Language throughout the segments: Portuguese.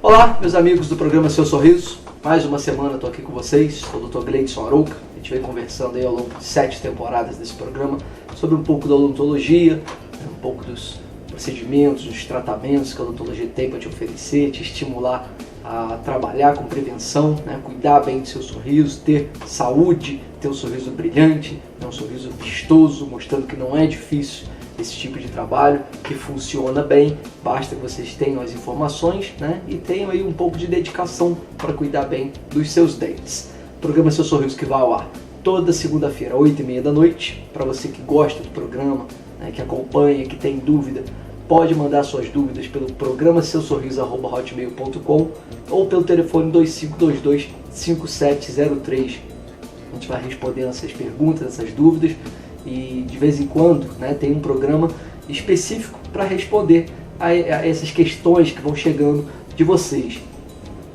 Olá, meus amigos do programa Seu Sorriso. Mais uma semana estou aqui com vocês, sou o Dr. Gleidson Arouca. A gente vem conversando aí ao longo de 7 temporadas desse programa sobre um pouco da odontologia, um pouco dos procedimentos, dos tratamentos que a odontologia tem para te oferecer, te estimular a trabalhar com prevenção, cuidar bem do seu sorriso, ter saúde, ter um sorriso brilhante, um sorriso vistoso, mostrando que não é difícil esse tipo de trabalho, que funciona bem, basta que vocês tenham as informações e tenham aí um pouco de dedicação para cuidar bem dos seus dentes. Programa Seu Sorriso que vai ao ar toda segunda-feira, 8h30 da noite. Para você que gosta do programa, que acompanha, que tem dúvida, pode mandar suas dúvidas pelo programa seusorriso@hotmail.com ou pelo telefone 2522-5703. A gente vai respondendo essas perguntas, essas dúvidas. E de vez em quando tem um programa específico para responder a essas questões que vão chegando de vocês.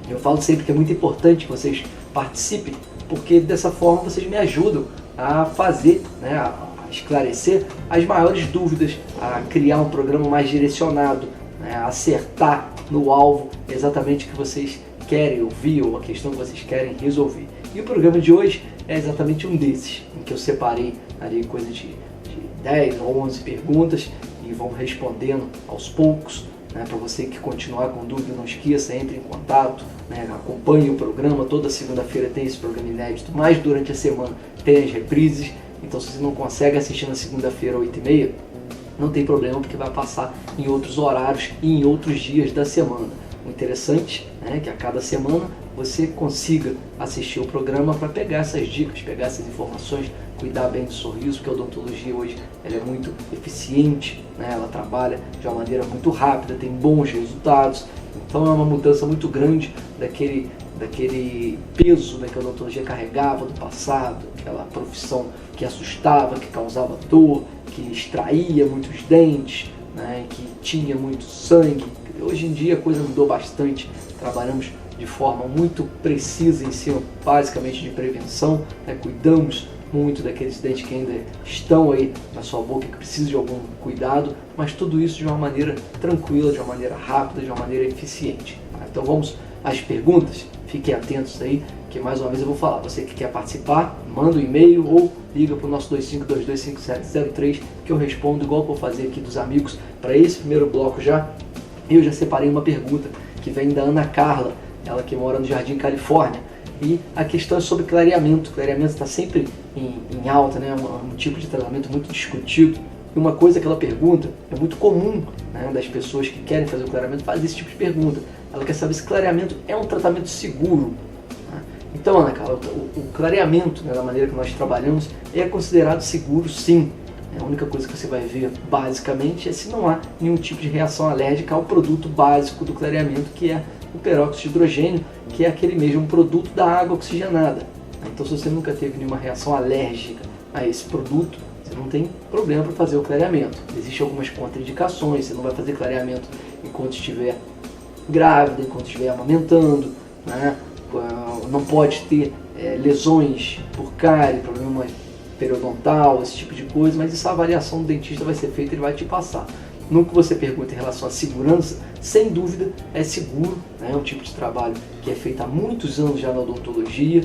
Eu falo sempre que é muito importante que vocês participem, porque dessa forma vocês me ajudam a fazer, a esclarecer as maiores dúvidas, a criar um programa mais direcionado, a acertar no alvo exatamente o que vocês querem ouvir ou a questão que vocês querem resolver. E o programa de hoje é exatamente um desses, em que eu separei ali coisa de 10 ou 11 perguntas e vamos respondendo aos poucos. Para você que continuar com dúvida, não esqueça, entre em contato, acompanhe o programa. Toda segunda-feira tem esse programa inédito, mas durante a semana tem as reprises. Então se você não consegue assistir na segunda-feira 8h30, não tem problema, porque vai passar em outros horários e em outros dias da semana. O interessante é que a cada semana você consiga assistir o programa para pegar essas dicas, pegar essas informações, cuidar bem do sorriso, porque a odontologia hoje ela é muito eficiente, ela trabalha de uma maneira muito rápida, tem bons resultados. Então é uma mudança muito grande daquele peso que a odontologia carregava do passado, aquela profissão que assustava, que causava dor, que extraía muitos dentes, que tinha muito sangue. Hoje em dia a coisa mudou bastante, trabalhamos de forma muito precisa em cima, basicamente de prevenção, cuidamos muito daqueles dentes que ainda estão aí na sua boca, que precisam de algum cuidado, mas tudo isso de uma maneira tranquila, de uma maneira rápida, de uma maneira eficiente. Então vamos às perguntas, fiquem atentos aí, que mais uma vez eu vou falar. Você que quer participar, manda um e-mail ou liga para o nosso 2522-5703, que eu respondo igual que eu vou fazer aqui dos amigos. Para esse primeiro bloco eu já separei uma pergunta que vem da Ana Carla, ela que mora no Jardim Califórnia, e a questão é sobre clareamento. O clareamento está sempre em alta, um tipo de tratamento muito discutido. E uma coisa que ela pergunta, é muito comum das pessoas que querem fazer o clareamento, fazer esse tipo de pergunta. Ela quer saber se clareamento é um tratamento seguro. Então, Ana Carla, o clareamento, da maneira que nós trabalhamos, é considerado seguro, sim. A única coisa que você vai ver, basicamente, é se não há nenhum tipo de reação alérgica ao produto básico do clareamento, que é o peróxido de hidrogênio, que é aquele mesmo produto da água oxigenada. Então, se você nunca teve nenhuma reação alérgica a esse produto, você não tem problema para fazer o clareamento. Existem algumas contraindicações, você não vai fazer clareamento enquanto estiver grávida, enquanto estiver amamentando, não pode ter lesões por cárie, problema periodontal, esse tipo de coisa, mas isso a avaliação do dentista vai ser feita, ele vai te passar. No que você pergunta em relação à segurança, sem dúvida é seguro, é um tipo de trabalho que é feito há muitos anos já na odontologia.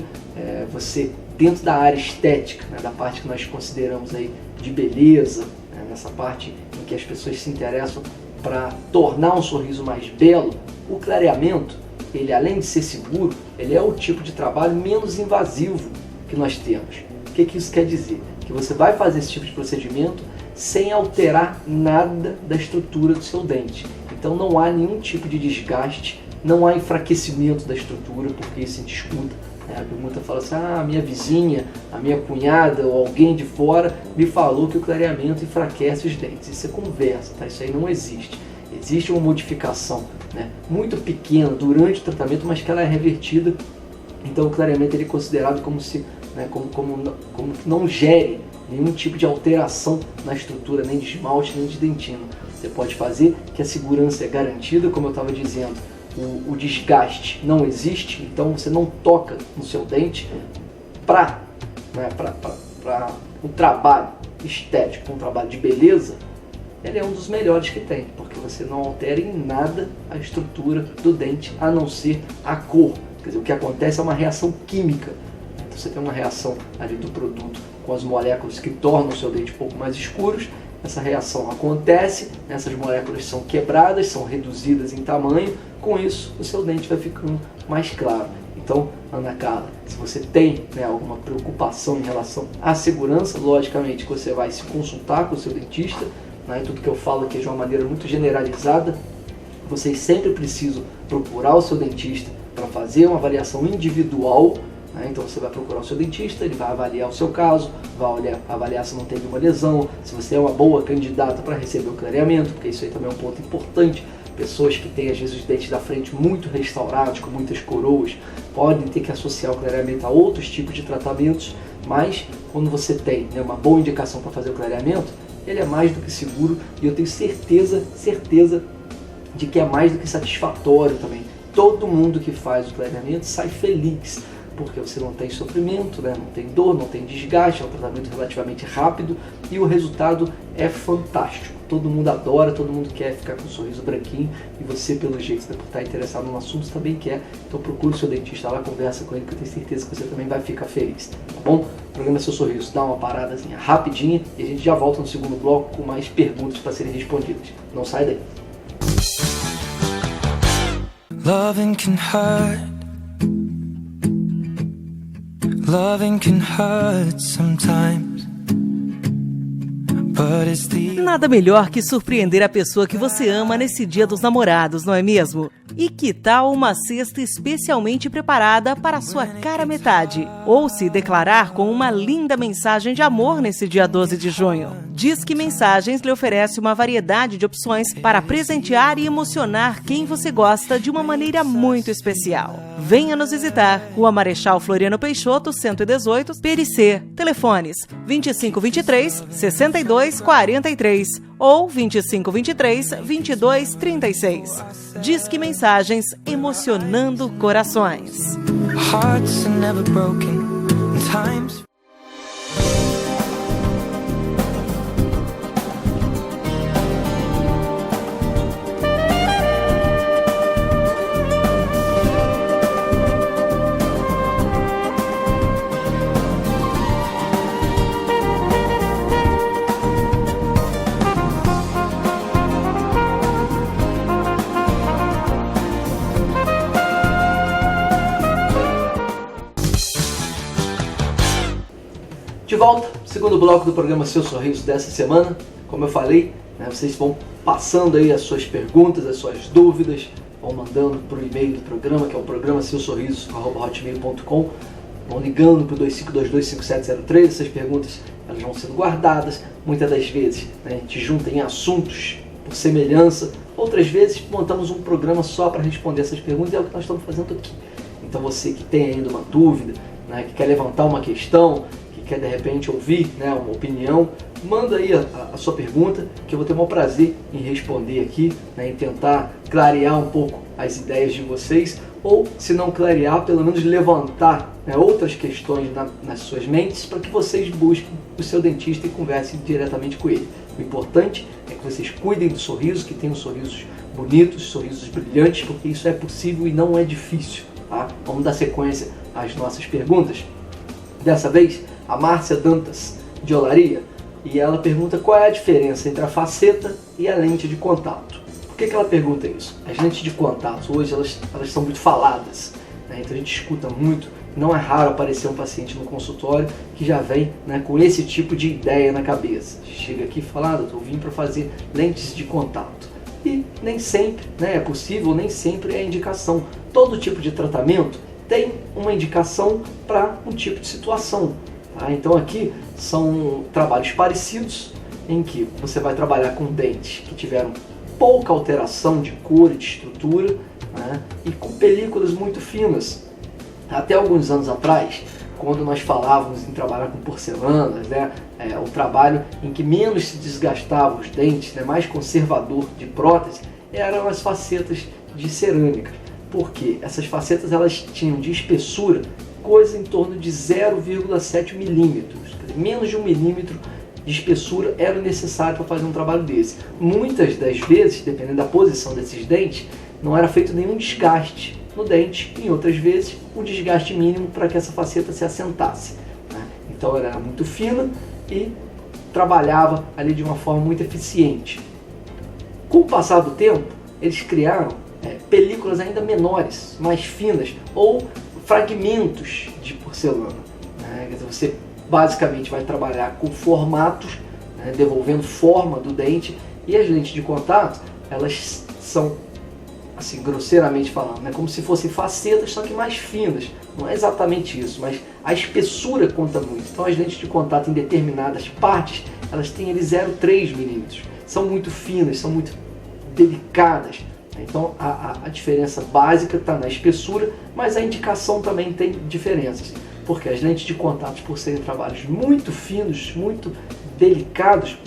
Você, dentro da área estética, da parte que nós consideramos aí de beleza, nessa parte em que as pessoas se interessam para tornar um sorriso mais belo, o clareamento, ele além de ser seguro, ele é o tipo de trabalho menos invasivo que nós temos. O que isso quer dizer? Que você vai fazer esse tipo de procedimento sem alterar nada da estrutura do seu dente. Então não há nenhum tipo de desgaste, não há enfraquecimento da estrutura, porque isso a gente escuta. A pergunta fala assim, a minha vizinha, a minha cunhada ou alguém de fora me falou que o clareamento enfraquece os dentes. Isso é conversa, isso aí não existe. Existe uma modificação muito pequena durante o tratamento, mas que ela é revertida. Então o clareamento ele é considerado como se como não gere nenhum tipo de alteração na estrutura, nem de esmalte, nem de dentina. Você pode fazer, que a segurança é garantida, como eu estava dizendo, o desgaste não existe, então você não toca no seu dente para o trabalho estético, um trabalho de beleza. ele é um dos melhores que tem, porque você não altera em nada a estrutura do dente, a não ser a cor. Quer dizer, o que acontece é uma reação química. Então você tem uma reação ali do produto com as moléculas que tornam o seu dente um pouco mais escuros. Essa reação acontece, essas moléculas são quebradas, são reduzidas em tamanho, com isso o seu dente vai ficando mais claro. Então, Ana Carla, se você tem alguma preocupação em relação à segurança, logicamente que você vai se consultar com o seu dentista, e tudo que eu falo aqui é de uma maneira muito generalizada. Vocês sempre precisam procurar o seu dentista para fazer uma avaliação individual. Então você vai procurar o seu dentista, ele vai avaliar o seu caso, vai avaliar se não tem nenhuma lesão, se você é uma boa candidata para receber o clareamento, porque isso aí também é um ponto importante. Pessoas que têm às vezes os dentes da frente muito restaurados, com muitas coroas, podem ter que associar o clareamento a outros tipos de tratamentos, mas quando você tem uma boa indicação para fazer o clareamento, ele é mais do que seguro, e eu tenho certeza de que é mais do que satisfatório também. Todo mundo que faz o clareamento sai feliz, porque você não tem sofrimento, não tem dor, não tem desgaste, é um tratamento relativamente rápido e o resultado é fantástico. Todo mundo adora, todo mundo quer ficar com um sorriso branquinho, e você, pelo jeito, por estar interessado no assunto, também quer. Então procure o seu dentista lá, conversa com ele, que eu tenho certeza que você também vai ficar feliz, tá bom? O programa Seu Sorriso dá uma paradazinha rapidinha e a gente já volta no segundo bloco com mais perguntas para serem respondidas. Não sai daí. Loving can hurt. Loving can hurt sometimes. Nada melhor que surpreender a pessoa que você ama nesse Dia dos Namorados, não é mesmo? E que tal uma cesta especialmente preparada para a sua cara metade? Ou se declarar com uma linda mensagem de amor nesse dia 12 de junho. Disque Mensagens lhe oferece uma variedade de opções para presentear e emocionar quem você gosta de uma maneira muito especial. Venha nos visitar, Rua Marechal Floriano Peixoto, 118, Pericê. Telefones 2523-6243 ou 2523-2236. Disque Mensagens, emocionando corações. Hearts are never broken. Times. De volta, segundo bloco do programa Seu Sorriso dessa semana. Como eu falei, vocês vão passando aí as suas perguntas, as suas dúvidas, vão mandando para o e-mail do programa, que é o programa seusorriso@hotmail.com, vão ligando para o 2522-5703, essas perguntas elas vão sendo guardadas. Muitas das vezes a gente junta em assuntos por semelhança, outras vezes montamos um programa só para responder essas perguntas, e é o que nós estamos fazendo aqui. Então você que tem ainda uma dúvida, que quer levantar uma questão, quer de repente ouvir uma opinião, manda aí a sua pergunta, que eu vou ter o maior prazer em responder aqui, em tentar clarear um pouco as ideias de vocês, ou se não clarear, pelo menos levantar outras questões nas suas mentes, para que vocês busquem o seu dentista e conversem diretamente com ele. O importante é que vocês cuidem do sorriso, que tenham sorrisos bonitos, sorrisos brilhantes, porque isso é possível e não é difícil, tá? Vamos dar sequência às nossas perguntas. Dessa vez, a Márcia Dantas, de Olaria, e ela pergunta qual é a diferença entre a faceta e a lente de contato. Por que ela pergunta isso? As lentes de contato hoje elas são muito faladas, então a gente escuta muito. Não é raro aparecer um paciente no consultório que já vem com esse tipo de ideia na cabeça. Chega aqui e fala, doutor, eu vim para fazer lentes de contato. E nem sempre é possível, nem sempre é indicação. Todo tipo de tratamento tem uma indicação para um tipo de situação. Então aqui são trabalhos parecidos, em que você vai trabalhar com dentes que tiveram pouca alteração de cor e de estrutura, e com películas muito finas. Até alguns anos atrás, quando nós falávamos em trabalhar com porcelanas, o trabalho em que menos se desgastavam os dentes, mais conservador de prótese, eram as facetas de cerâmica. Porque essas facetas elas tinham de espessura coisa em torno de 0,7 milímetros, menos de 1 milímetro de espessura era necessário para fazer um trabalho desse. Muitas das vezes, dependendo da posição desses dentes, não era feito nenhum desgaste no dente, em outras vezes um desgaste mínimo para que essa faceta se assentasse, né? Então ela era muito fina e trabalhava ali de uma forma muito eficiente. Com o passar do tempo, eles criaram películas ainda menores, mais finas, ou fragmentos de porcelana, né? Você basicamente vai trabalhar com formatos, né, devolvendo forma do dente, e as lentes de contato, elas são, assim, grosseiramente falando, né, como se fossem facetas, só que mais finas. Não é exatamente isso, mas a espessura conta muito. Então as lentes de contato em determinadas partes, elas têm 0,3 milímetros. São muito finas, são muito delicadas. Então a diferença básica está na espessura, mas a indicação também tem diferenças. Porque as lentes de contato, por serem trabalhos muito finos, muito delicados,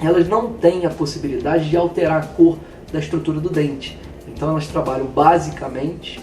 elas não têm a possibilidade de alterar a cor da estrutura do dente. Então elas trabalham basicamente,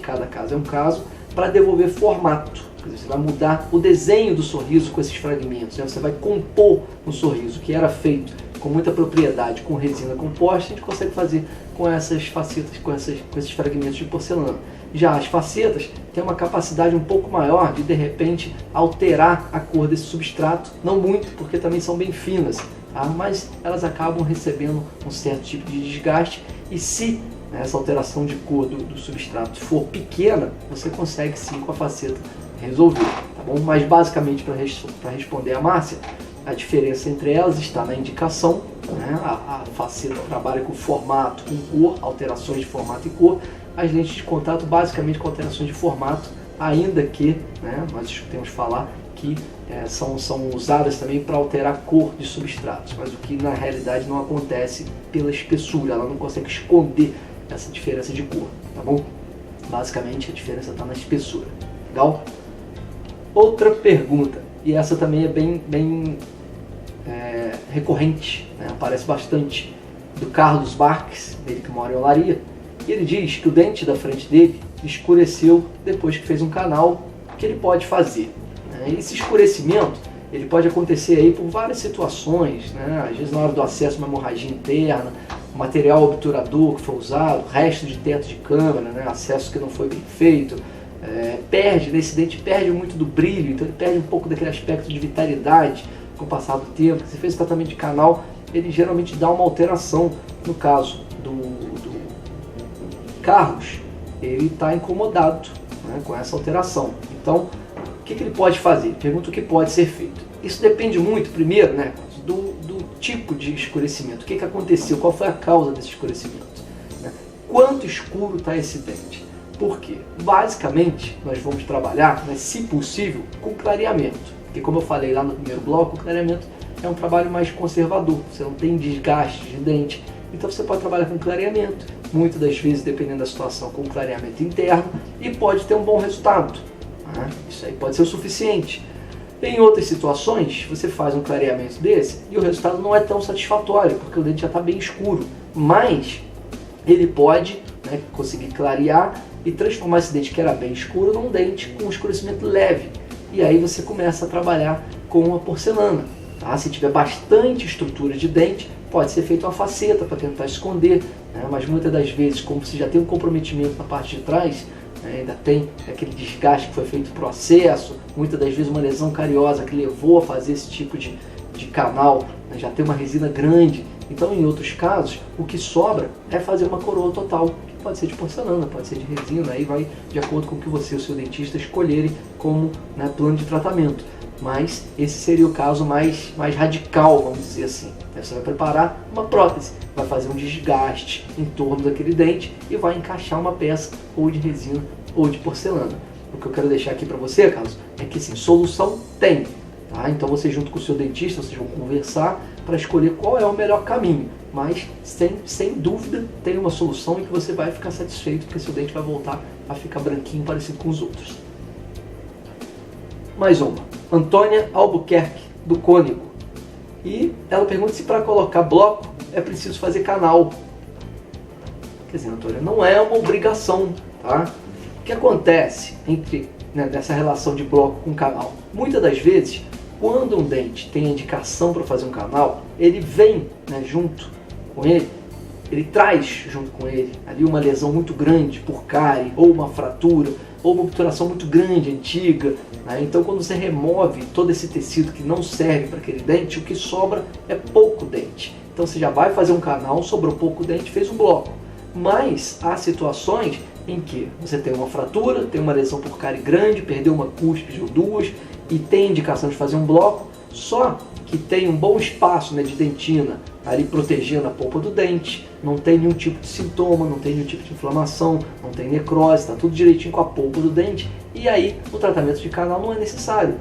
cada caso é um caso, para devolver formato. Quer dizer, você vai mudar o desenho do sorriso com esses fragmentos, né? Você vai compor no sorriso, que era feito com muita propriedade com resina composta, a gente consegue fazer com essas facetas, com esses fragmentos de porcelana. Já as facetas têm uma capacidade um pouco maior de repente alterar a cor desse substrato, não muito, porque também são bem finas, tá? Mas elas acabam recebendo um certo tipo de desgaste, e se essa alteração de cor do substrato for pequena, você consegue sim com a faceta resolver, tá bom? Mas basicamente, para responder a Márcia, a diferença entre elas está na indicação, né? A faceta trabalha com formato, com cor, alterações de formato e cor. As lentes de contato basicamente com alterações de formato, ainda que, né, nós temos que falar que são usadas também para alterar a cor de substratos, mas o que na realidade não acontece pela espessura, ela não consegue esconder essa diferença de cor, tá bom? Basicamente a diferença está na espessura. Legal? Outra pergunta, e essa também é bem recorrente, né? Aparece bastante, do Carlos Marques, ele que mora em Olaria, e ele diz que o dente da frente dele escureceu depois que fez um canal. O que ele pode fazer, né? Esse escurecimento ele pode acontecer aí por várias situações, né? Às vezes na hora do acesso a uma hemorragia interna, material obturador que foi usado, resto de teto de câmara, né? Acesso que não foi bem feito, nesse dente perde muito do brilho, então ele perde um pouco daquele aspecto de vitalidade com o passar do tempo. Se fez tratamento de canal, ele geralmente dá uma alteração. No caso do Carlos, ele está incomodado, né, com essa alteração. Então, o que ele pode fazer? Pergunta o que pode ser feito. Isso depende muito, primeiro, né, do tipo de escurecimento. O que aconteceu? Qual foi a causa desse escurecimento? Né? Quanto escuro está esse dente? Por quê? Basicamente, nós vamos trabalhar, né, se possível, com clareamento. Porque, como eu falei lá no primeiro bloco, o clareamento é um trabalho mais conservador. Você não tem desgaste de dente. Então você pode trabalhar com clareamento, muitas das vezes, dependendo da situação, com clareamento interno, e pode ter um bom resultado. Né? Isso aí pode ser o suficiente. Em outras situações, você faz um clareamento desse e o resultado não é tão satisfatório, porque o dente já está bem escuro. Mas ele pode, né, conseguir clarear e transformar esse dente que era bem escuro num dente com um escurecimento leve. E aí você começa a trabalhar com a porcelana. Tá? Se tiver bastante estrutura de dente, pode ser feita uma faceta para tentar esconder, né? Mas muitas das vezes, como se já tem um comprometimento na parte de trás, né, ainda tem aquele desgaste que foi feito para o acesso, muitas das vezes uma lesão cariosa que levou a fazer esse tipo de canal, né, já tem uma resina grande. Então, em outros casos, o que sobra é fazer uma coroa total, que pode ser de porcelana, pode ser de resina, aí vai de acordo com o que você e o seu dentista escolherem como, né, plano de tratamento. Mas esse seria o caso mais radical, vamos dizer assim. Você vai preparar uma prótese, vai fazer um desgaste em torno daquele dente e vai encaixar uma peça ou de resina ou de porcelana. O que eu quero deixar aqui para você, Carlos, é que sim, solução tem. Tá? Então você, junto com o seu dentista, vocês vão conversar para escolher qual é o melhor caminho. Mas sem dúvida tem uma solução em que você vai ficar satisfeito, porque seu dente vai voltar a ficar branquinho, parecido com os outros. Mais uma. Antônia Albuquerque, do Cônigo. E ela pergunta se para colocar bloco é preciso fazer canal. Quer dizer, Antônia, não é uma obrigação, tá? O que acontece nessa relação de bloco com canal? Muitas das vezes quando um dente tem indicação para fazer um canal, ele vem, né, junto com ele, ele traz junto com ele ali uma lesão muito grande por cárie, ou uma fratura, ou uma obturação muito grande, antiga, né? Então quando você remove todo esse tecido que não serve para aquele dente, o que sobra é pouco dente. Então você já vai fazer um canal, sobrou pouco dente, fez um bloco. Mas há situações em que você tem uma fratura, tem uma lesão por cárie grande, perdeu uma cúspide ou duas e tem indicação de fazer um bloco, só que tem um bom espaço, né, de dentina ali protegendo a polpa do dente, não tem nenhum tipo de sintoma, não tem nenhum tipo de inflamação, não tem necrose, está tudo direitinho com a polpa do dente, e aí o tratamento de canal não é necessário.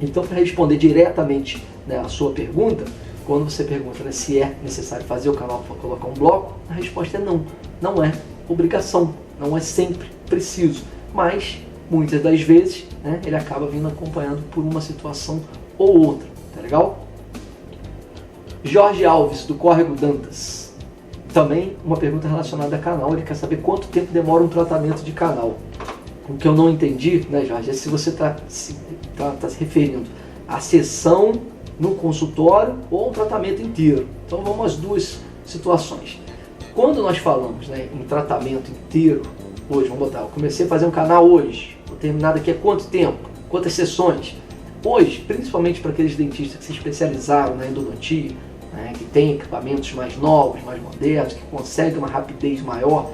Então, para responder diretamente, né, a sua pergunta, quando você pergunta, né, se é necessário fazer o canal para colocar um bloco, a resposta é não. Não é obrigação, não é sempre preciso, mas muitas das vezes, né, ele acaba vindo acompanhado por uma situação ou outra, tá legal? Jorge Alves, do Córrego Dantas, também uma pergunta relacionada a canal, ele quer saber quanto tempo demora um tratamento de canal. O que eu não entendi, né, Jorge, é se você está se referindo à sessão no consultório ou um tratamento inteiro. Então vamos às duas situações. Quando nós falamos, né, em tratamento inteiro, hoje, vamos botar, eu comecei a fazer um canal hoje, vou terminar daqui a quanto tempo? Quantas sessões? Hoje, principalmente para aqueles dentistas que se especializaram na endodontia, né, que tem equipamentos mais novos, mais modernos, que conseguem uma rapidez maior,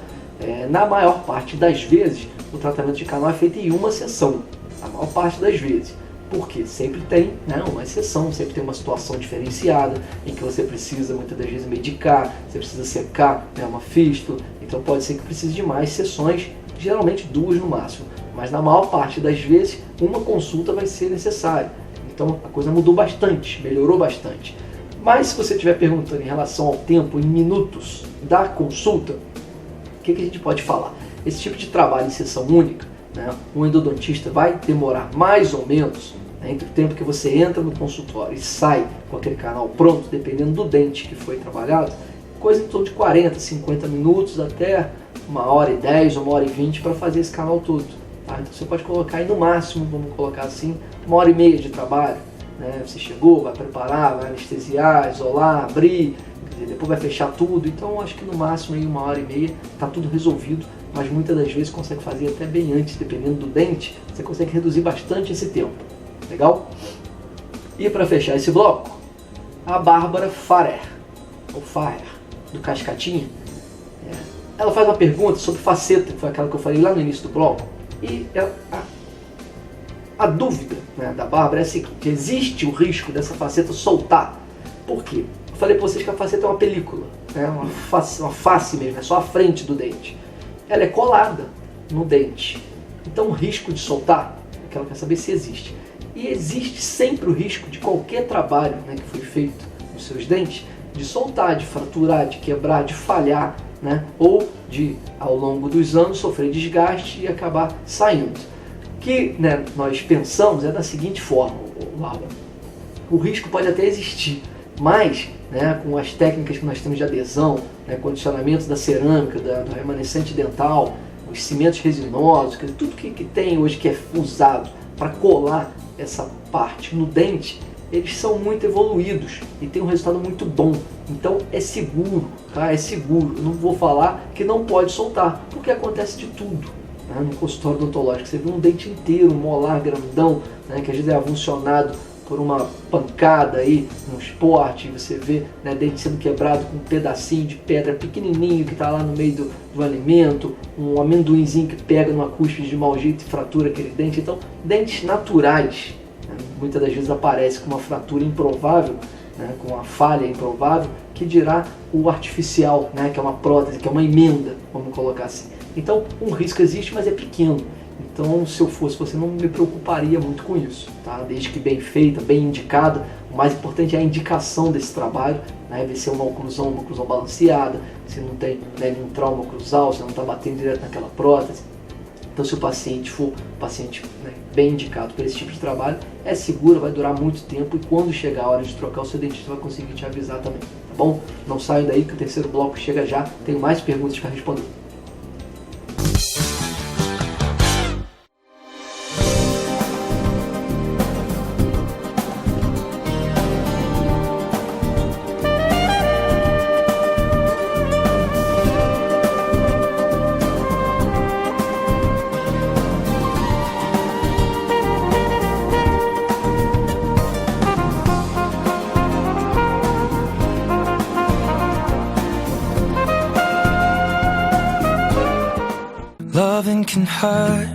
na maior parte das vezes, o tratamento de canal é feito em uma sessão, a maior parte das vezes. Porque sempre tem, né, uma exceção, sempre tem uma situação diferenciada em que você precisa muitas das vezes medicar, você precisa secar, né, uma fístula, então pode ser que precise de mais sessões, geralmente 2 no máximo, mas na maior parte das vezes uma consulta vai ser necessária. Então a coisa mudou bastante, melhorou bastante. Mas se você estiver perguntando em relação ao tempo, em minutos da consulta, o que a gente pode falar? Esse tipo de trabalho em sessão única, né, um endodontista vai demorar mais ou menos, entre o tempo que você entra no consultório e sai com aquele canal pronto, dependendo do dente que foi trabalhado, coisa em torno de 40, 50 minutos até 1h10, 1h20 para fazer esse canal todo. Tá? Então você pode colocar aí no máximo, vamos colocar assim, 1h30 de trabalho. Né? Você chegou, vai preparar, vai anestesiar, isolar, abrir, depois vai fechar tudo. Então acho que no máximo aí 1h30 está tudo resolvido, mas muitas das vezes consegue fazer até bem antes, dependendo do dente, você consegue reduzir bastante esse tempo. Legal? E para fechar esse bloco, a Bárbara Farer, ou Farer, do Cascatinha, ela faz uma pergunta sobre faceta, que foi aquela que eu falei lá no início do bloco, e a dúvida, né, da Bárbara é a seguinte: existe o risco dessa faceta soltar? Por quê? Eu falei para vocês que a faceta é uma película, né, uma face mesmo, é só a frente do dente. Ela é colada no dente, então o risco de soltar, é que ela quer saber se existe. E existe sempre o risco de qualquer trabalho, né, que foi feito nos seus dentes, de soltar, de fraturar, de quebrar, de falhar, né, ou de, ao longo dos anos, sofrer desgaste e acabar saindo. O que, né, nós pensamos é da seguinte forma, Laura: o risco pode até existir, mas, né, com as técnicas que nós temos de adesão, né, condicionamento da cerâmica, do remanescente dental, os cimentos resinosos, quer dizer, tudo que tem hoje que é usado para colar essa parte no dente, eles são muito evoluídos e tem um resultado muito bom. Então é seguro, tá? É seguro. Eu não vou falar que não pode soltar, porque acontece de tudo, né? No consultório odontológico você vê um dente inteiro, um molar grandão, né, que às vezes é avulsionado por uma pancada aí, um esporte, você vê, né, dente sendo quebrado com um pedacinho de pedra pequenininho que está lá no meio do alimento, um amendoinzinho que pega numa cúspide de mau jeito e fratura aquele dente. Então, dentes naturais, né, muitas das vezes aparece com uma fratura improvável, né, com uma falha improvável, que dirá o artificial, né, que é uma prótese, que é uma emenda, vamos colocar assim. Então, um risco existe, mas é pequeno. Então, se eu fosse você, não me preocuparia muito com isso, tá? Desde que bem feita, bem indicada. O mais importante é a indicação desse trabalho, né? Ver se é uma oclusão balanceada, se não tem, né, nenhum trauma cruzal, se não está batendo direto naquela prótese. Então, se o paciente for né, bem indicado para esse tipo de trabalho, é seguro, vai durar muito tempo, e quando chegar a hora de trocar, o seu dentista vai conseguir te avisar também, tá bom? Não saiam daí que o terceiro bloco chega já, tenho mais perguntas para responder. can hurt.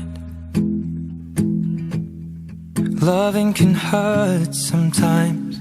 Loving can hurt sometimes.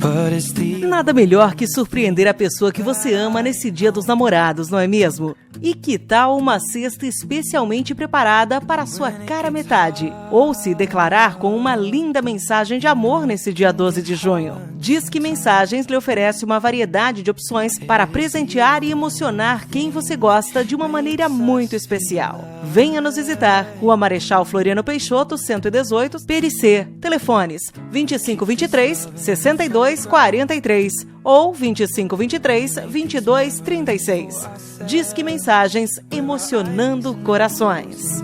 But it's the... Nada melhor que surpreender a pessoa que você ama nesse Dia dos Namorados, não é mesmo? E que tal uma cesta especialmente preparada para a sua cara metade? Ou se declarar com uma linda mensagem de amor nesse dia 12 de junho. Disque Mensagens lhe oferece uma variedade de opções para presentear e emocionar quem você gosta de uma maneira muito especial. Venha nos visitar. Rua Marechal Floriano Peixoto, 118, PRC. Telefones 2523-6243 ou 2523-2236. Disque Mensagens, emocionando corações.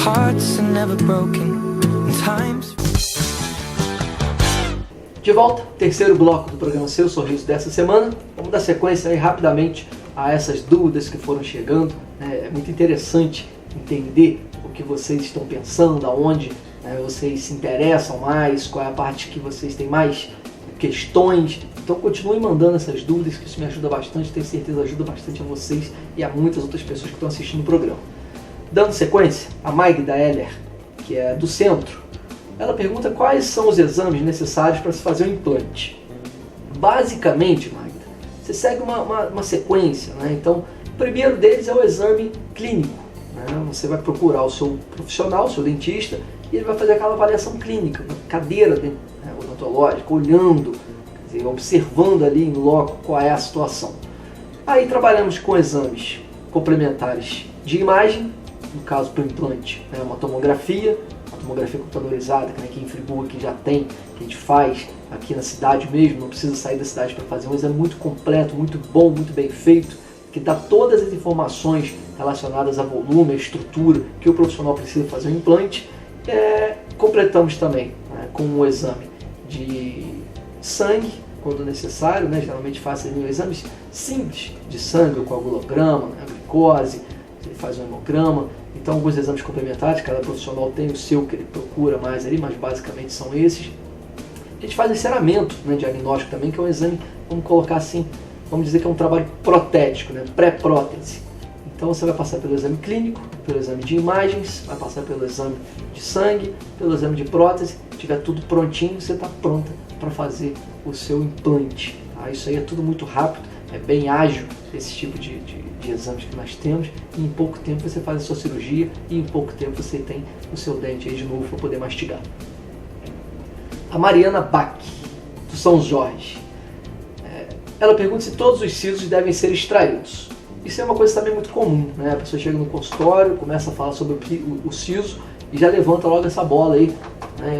hearts are never broken in times. De volta, terceiro bloco do programa Seu Sorriso dessa semana. Vamos dar sequência aí rapidamente a essas dúvidas que foram chegando. É muito interessante entender o que vocês estão pensando, aonde vocês se interessam mais, qual é a parte que vocês têm mais questões. Então continuem mandando essas dúvidas, que isso me ajuda bastante, tenho certeza ajuda bastante a vocês e a muitas outras pessoas que estão assistindo o programa. Dando sequência, a Magda Heller, que é do centro, ela pergunta quais são os exames necessários para se fazer o implante. Basicamente, Magda, você segue uma sequência, né? Então, o primeiro deles é o exame clínico, né? Você vai procurar o seu profissional, o seu dentista, e ele vai fazer aquela avaliação clínica, na cadeira odontológica, olhando, quer dizer, observando ali em loco qual é a situação. Aí trabalhamos com exames complementares de imagem, no caso para o implante, uma tomografia computadorizada, que aqui em Friburgo aqui já tem, que a gente faz aqui na cidade mesmo, não precisa sair da cidade para fazer um exame muito completo, muito bom, muito bem feito, que dá todas as informações relacionadas a volume, a estrutura que o profissional precisa fazer o implante. Completamos também com um exame de sangue, quando necessário, geralmente faz exames simples de sangue, o coagulograma, a glicose, ele faz um hemograma. Então, alguns exames complementares, cada profissional tem o seu que ele procura mais ali, mas basicamente são esses. A gente faz enceramento diagnóstico também, que é um exame, vamos colocar assim, vamos dizer que é um trabalho protético, pré-prótese. Então você vai passar pelo exame clínico, pelo exame de imagens, vai passar pelo exame de sangue, pelo exame de prótese. Se tiver tudo prontinho, você está pronta para fazer o seu implante. Tá? Isso aí é tudo muito rápido, é bem ágil esse tipo de exames que nós temos, e em pouco tempo você faz a sua cirurgia e em pouco tempo você tem o seu dente aí de novo para poder mastigar. A Mariana Bach, do São Jorge, ela pergunta se todos os sisos devem ser extraídos. Isso é uma coisa também muito comum, A pessoa chega no consultório, começa a falar sobre o siso e já levanta logo essa bola aí,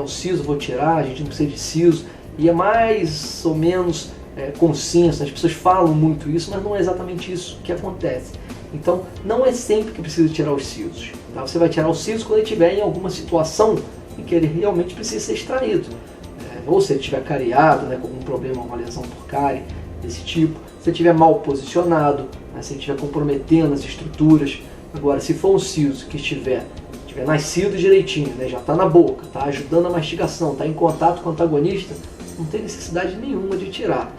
o siso vou tirar, a gente não precisa de siso, e é mais ou menos consenso, as pessoas falam muito isso, mas não é exatamente isso que acontece. Então, não é sempre que precisa tirar os sisos. Tá? Você vai tirar os sisos quando ele estiver em alguma situação em que ele realmente precisa ser extraído. Ou se ele estiver cariado, com algum problema, uma lesão por cárie, desse tipo. Se ele estiver mal posicionado, se ele estiver comprometendo as estruturas. Agora, se for um siso que estiver nascido direitinho, já está na boca, está ajudando a mastigação, está em contato com o antagonista, não tem necessidade nenhuma de tirar.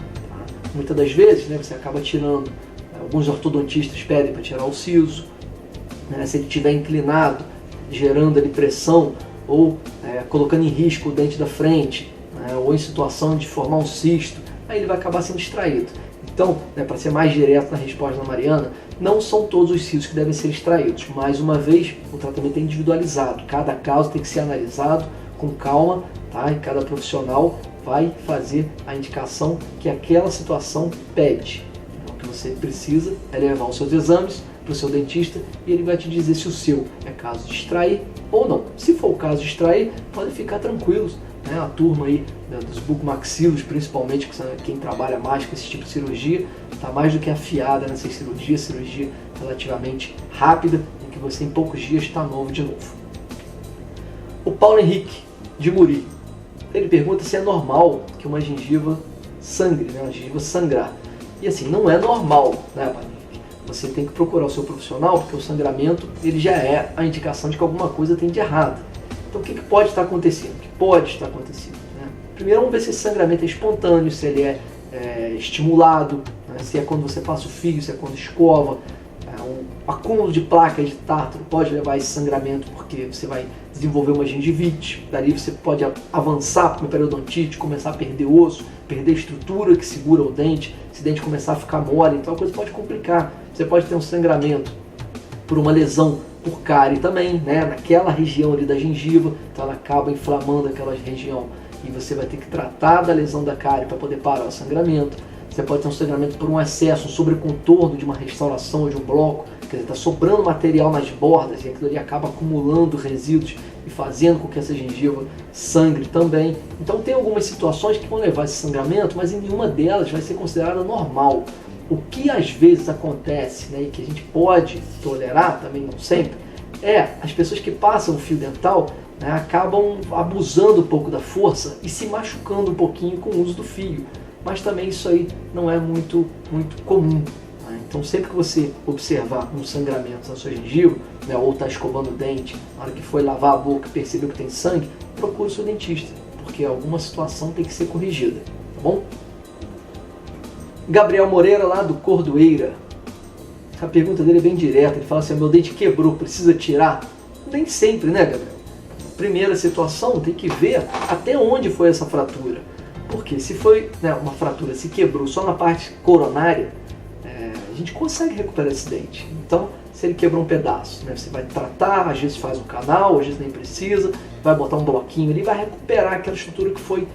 Muitas das vezes você acaba tirando, alguns ortodontistas pedem para tirar o siso, se ele estiver inclinado, gerando ali pressão ou colocando em risco o dente da frente, ou em situação de formar um cisto, aí ele vai acabar sendo extraído. Então, para ser mais direto na resposta da Mariana, não são todos os sisos que devem ser extraídos. Mais uma vez, o tratamento é individualizado, cada caso tem que ser analisado com calma, tá? E cada profissional vai fazer a indicação que aquela situação pede. Então, o que você precisa é levar os seus exames para o seu dentista e ele vai te dizer se o seu é caso de extrair ou não. Se for o caso de extrair, podem ficar tranquilos. A turma aí dos bucomaxilos, principalmente, quem trabalha mais com esse tipo de cirurgia, está mais do que afiada nessa cirurgia relativamente rápida, em que você em poucos dias está novo de novo. O Paulo Henrique, de Muri, ele pergunta se é normal que uma gengiva sangre, uma gengiva sangrar. E assim, não é normal, Paulo Henrique? Você tem que procurar o seu profissional, porque o sangramento ele já é a indicação de que alguma coisa tem de errado. Então o que pode estar acontecendo? O que pode estar acontecendo? Primeiro vamos ver se esse sangramento é espontâneo, se ele é estimulado, se é quando você passa o fio, se é quando escova, acúmulo de placas de tártaro pode levar a esse sangramento, porque você vai desenvolver uma gengivite, dali você pode avançar para uma periodontite, começar a perder osso, perder estrutura que segura o dente, esse dente começar a ficar mole, então a coisa pode complicar. Você pode ter um sangramento por uma lesão por cárie também, né, naquela região ali da gengiva, então ela acaba inflamando aquela região e você vai ter que tratar da lesão da cárie para poder parar o sangramento. Você pode ter um sangramento por um excesso, um sobrecontorno de uma restauração ou de um bloco, quer dizer, está sobrando material nas bordas e aquilo ali acaba acumulando resíduos e fazendo com que essa gengiva sangre também. Então tem algumas situações que vão levar a esse sangramento, mas em nenhuma delas vai ser considerada normal. O que às vezes acontece, né, e que a gente pode tolerar, também não sempre, é as pessoas que passam o fio dental, né, acabam abusando um pouco da força e se machucando um pouquinho com o uso do fio. Mas também isso aí não é muito comum. Né? Então sempre que você observar um sangramento na sua gengiva, né, ou está escovando o dente, na hora que foi lavar a boca e percebeu que tem sangue, procure o seu dentista, porque alguma situação tem que ser corrigida, tá bom? Gabriel Moreira, lá do Cordoeira. A pergunta dele é bem direta, ele fala assim: meu dente quebrou, precisa tirar? Nem sempre, né, Gabriel? Primeira situação, tem que ver até onde foi essa fratura. Porque se foi, né, uma fratura, se quebrou só na parte coronária, a gente consegue recuperar esse dente. Então, se ele quebrou um pedaço, né, você vai tratar, às vezes faz um canal, às vezes nem precisa, vai botar um bloquinho ali, vai recuperar aquela estrutura que foi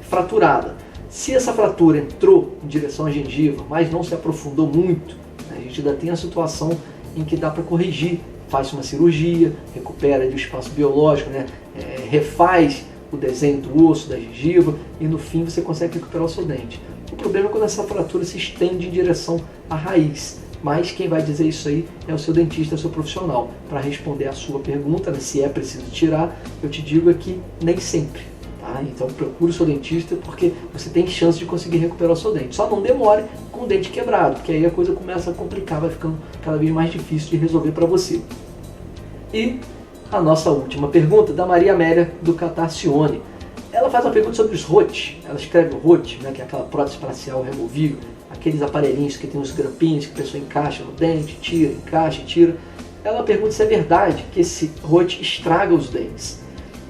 fraturada. Se essa fratura entrou em direção à gengiva, mas não se aprofundou muito, né, a gente ainda tem a situação em que dá para corrigir. Faz uma cirurgia, recupera ali o espaço biológico, né, refaz o desenho do osso, da gengiva, e no fim você consegue recuperar o seu dente. O problema é quando essa fratura se estende em direção à raiz, mas quem vai dizer isso aí é o seu dentista, o seu profissional. Para responder a sua pergunta, né, se é preciso tirar, eu te digo aqui, nem sempre. Tá? Então procure o seu dentista, porque você tem chance de conseguir recuperar o seu dente. Só não demore com o dente quebrado, porque aí a coisa começa a complicar, vai ficando cada vez mais difícil de resolver para você. E a nossa última pergunta, da Maria Amélia, do Catarcione. Ela faz uma pergunta sobre os ROT. Ela escreve o ROT, né, que é aquela prótese facial removível, aqueles aparelhinhos que tem os grampinhos que a pessoa encaixa no dente, tira, encaixa e tira. Ela pergunta se é verdade que esse ROT estraga os dentes.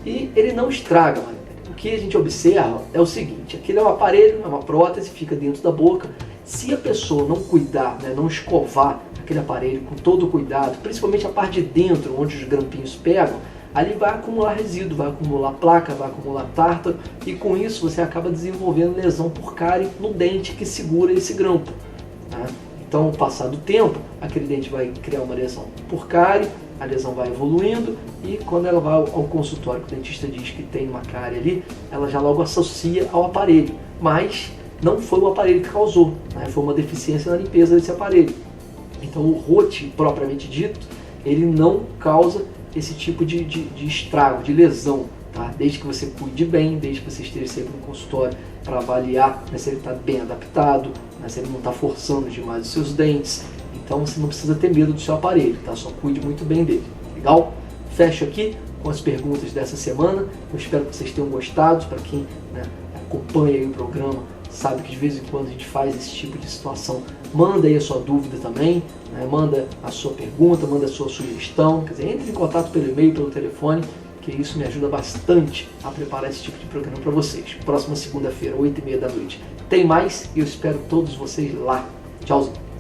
E ele não estraga, Maria. O que a gente observa é o seguinte: aquele é um aparelho, é uma prótese, fica dentro da boca. Se a pessoa não cuidar, né, não escovar aquele aparelho com todo o cuidado, principalmente a parte de dentro, onde os grampinhos pegam, ali vai acumular resíduo, vai acumular placa, vai acumular tártaro, e com isso você acaba desenvolvendo lesão por cárie no dente que segura esse grampo. Tá? Então, ao passar do tempo, aquele dente vai criar uma lesão por cárie, a lesão vai evoluindo, e quando ela vai ao consultório, que o dentista diz que tem uma cárie ali, ela já logo associa ao aparelho, mas não foi o aparelho que causou, né? Foi uma deficiência na limpeza desse aparelho. Então o ROT, propriamente dito, ele não causa esse tipo de estrago, de lesão, tá? Desde que você cuide bem, desde que você esteja sempre no consultório para avaliar, né, se ele está bem adaptado, né, se ele não está forçando demais os seus dentes. Então você não precisa ter medo do seu aparelho, tá? Só cuide muito bem dele, legal? Fecho aqui com as perguntas dessa semana. Eu espero que vocês tenham gostado. Para quem, né, acompanha aí o programa, sabe que de vez em quando a gente faz esse tipo de situação. Manda aí a sua dúvida também, né? Manda a sua pergunta, manda a sua sugestão, quer dizer, entre em contato pelo e-mail, pelo telefone, que isso me ajuda bastante a preparar esse tipo de programa para vocês. Próxima segunda-feira, 8h30 da noite. Tem mais e eu espero todos vocês lá. Tchauzinho.